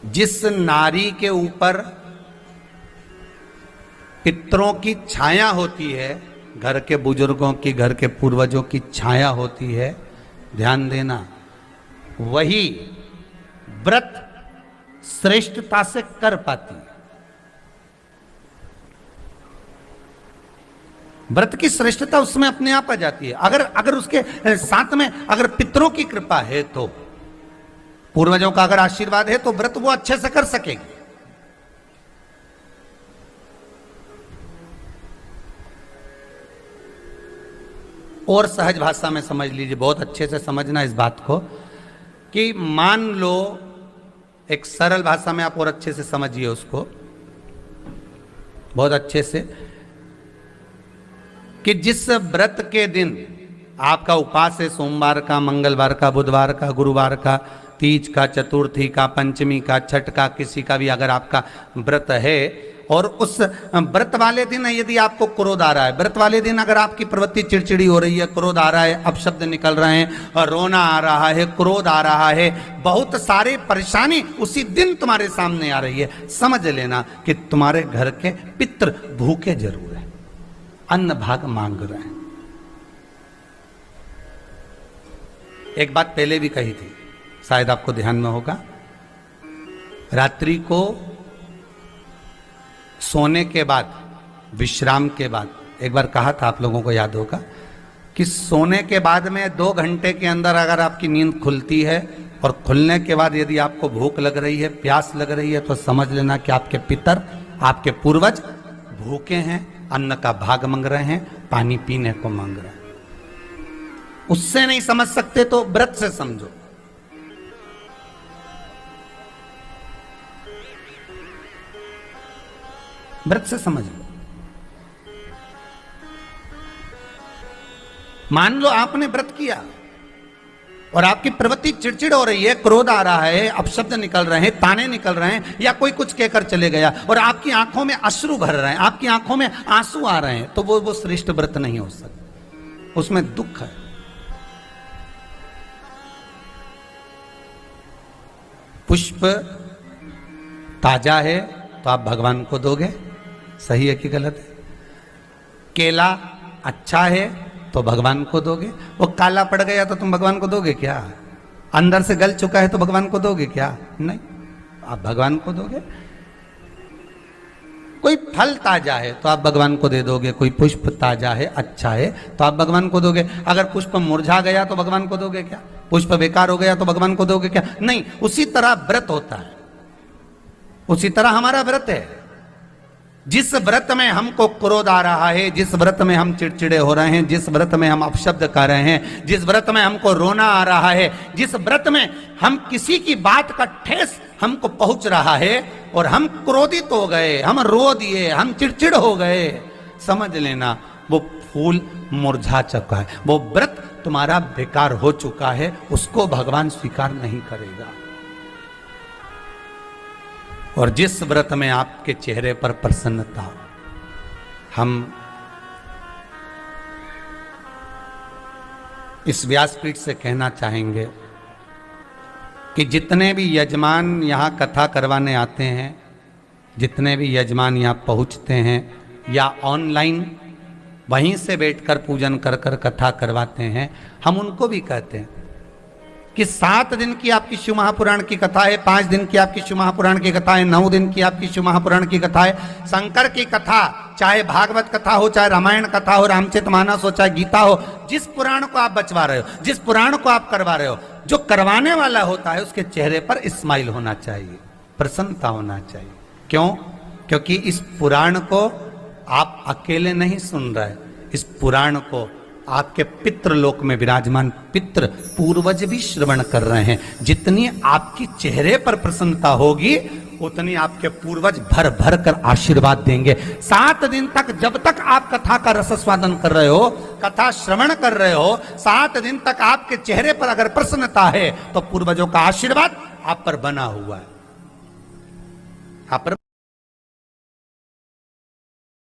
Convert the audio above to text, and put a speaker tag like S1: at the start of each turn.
S1: जिस नारी के ऊपर पितरों की छाया होती है, घर के बुजुर्गों की, घर के पूर्वजों की छाया होती है, ध्यान देना, वही व्रत श्रेष्ठता से कर पाती है। व्रत की श्रेष्ठता उसमें अपने आप आ जाती है। अगर उसके साथ में अगर पितरों की कृपा है, तो पूर्वजों का अगर आशीर्वाद है, तो व्रत वो अच्छे से कर सकेगी। और सहज भाषा में समझ लीजिए, बहुत अच्छे से समझना इस बात को, कि मान लो, एक सरल भाषा में आप और अच्छे से समझिए उसको, बहुत अच्छे से, कि जिस व्रत के दिन आपका उपवास है, सोमवार का, मंगलवार का, बुधवार का, गुरुवार का, तीज का, चतुर्थी का, पंचमी का, छठ का, किसी का भी अगर आपका व्रत है, और उस व्रत वाले दिन यदि आपको क्रोध आ रहा है, व्रत वाले दिन अगर आपकी प्रवृत्ति चिड़चिड़ी हो रही है, क्रोध आ रहा है, अपशब्द निकल रहे हैं, रोना आ रहा है, क्रोध आ रहा है, बहुत सारे परेशानी उसी दिन तुम्हारे सामने आ रही है, समझ लेना कि तुम्हारे घर के पितृ भूखे जरूर हैं, अन्न भाग मांग रहे हैं। एक बात पहले भी कही थी, शायद आपको ध्यान में होगा, रात्रि को सोने के बाद, विश्राम के बाद, एक बार कहा था, आप लोगों को याद होगा, कि सोने के बाद में 2 घंटे के अंदर अगर आपकी नींद खुलती है और खुलने के बाद यदि आपको भूख लग रही है, प्यास लग रही है, तो समझ लेना कि आपके पितर, आपके पूर्वज भूखे हैं, अन्न का भाग मांग रहे हैं, पानी पीने को मांग रहे हैं। उससे नहीं समझ सकते तो व्रत से समझो। व्रत से समझ लो। मान लो आपने व्रत किया और आपकी प्रवृत्ति चिड़चिड़ हो रही है, क्रोध आ रहा है, अपशब्द निकल रहे हैं, ताने निकल रहे हैं, या कोई कुछ कहकर चले गया और आपकी आंखों में अश्रु भर रहे हैं, आपकी आंखों में आंसू आ रहे हैं, तो वो श्रेष्ठ व्रत नहीं हो सकता, उसमें दुख है। पुष्प ताजा है तो आप भगवान को दोगे, सही है कि गलत है? केला अच्छा है तो भगवान को दोगे, वो काला पड़ गया तो तुम भगवान को दोगे क्या? अंदर से गल चुका है तो भगवान को दोगे क्या? नहीं, आप भगवान को दोगे। कोई फल ताजा है तो आप भगवान को दे दोगे, कोई पुष्प ताजा है, अच्छा है, तो आप भगवान को दोगे। अगर पुष्प मुरझा गया तो भगवान को दोगे क्या? पुष्प बेकार हो गया तो भगवान को दोगे क्या? नहीं। उसी तरह व्रत होता है, उसी तरह हमारा व्रत है। जिस व्रत में हमको क्रोध आ रहा है, जिस व्रत में हम चिड़चिड़े हो रहे हैं, जिस व्रत में हम अपशब्द कर रहे हैं, जिस व्रत में हमको रोना आ रहा है, जिस व्रत में हम किसी की बात का ठेस हमको पहुंच रहा है और हम क्रोधित हो गए, हम रो दिए, हम चिड़चिड़ हो गए, समझ लेना वो फूल मुरझा चुका है, वो व्रत तुम्हारा बेकार हो चुका है, उसको भगवान स्वीकार नहीं करेगा। और जिस व्रत में आपके चेहरे पर प्रसन्नता, हम इस व्यासपीठ से कहना चाहेंगे कि जितने भी यजमान यहाँ कथा करवाने आते हैं, जितने भी यजमान यहाँ पहुँचते हैं या ऑनलाइन वहीं से बैठकर पूजन कर कर कथा करवाते हैं, हम उनको भी कहते हैं कि 7 दिन की आपकी शिव महापुराण की कथा है, 5 दिन की आपकी शिव महापुराण की कथा है, 9 दिन की आपकी शिव महापुराण की कथा है। शंकर की कथा, चाहे भागवत कथा हो, चाहे रामायण कथा हो, रामचरितमानस हो, चाहे गीता हो, जिस पुराण को आप बचवा रहे हो, जिस पुराण को आप करवा रहे हो, जो करवाने वाला होता है उसके चेहरे पर स्माइल होना चाहिए, प्रसन्नता होना चाहिए। क्यों? क्योंकि इस पुराण को आप अकेले नहीं सुन रहे, इस पुराण को आपके पितृलोक में विराजमान पितृ पूर्वज भी श्रवण कर रहे हैं। जितनी आपकी चेहरे पर प्रसन्नता होगी उतनी आपके पूर्वज भर भर कर आशीर्वाद देंगे। 7 दिन तक, जब तक आप कथा का रसस्वादन कर रहे हो, कथा श्रवण कर रहे हो, 7 दिन तक आपके चेहरे पर अगर प्रसन्नता है तो पूर्वजों का आशीर्वाद आप पर बना हुआ है, आप पर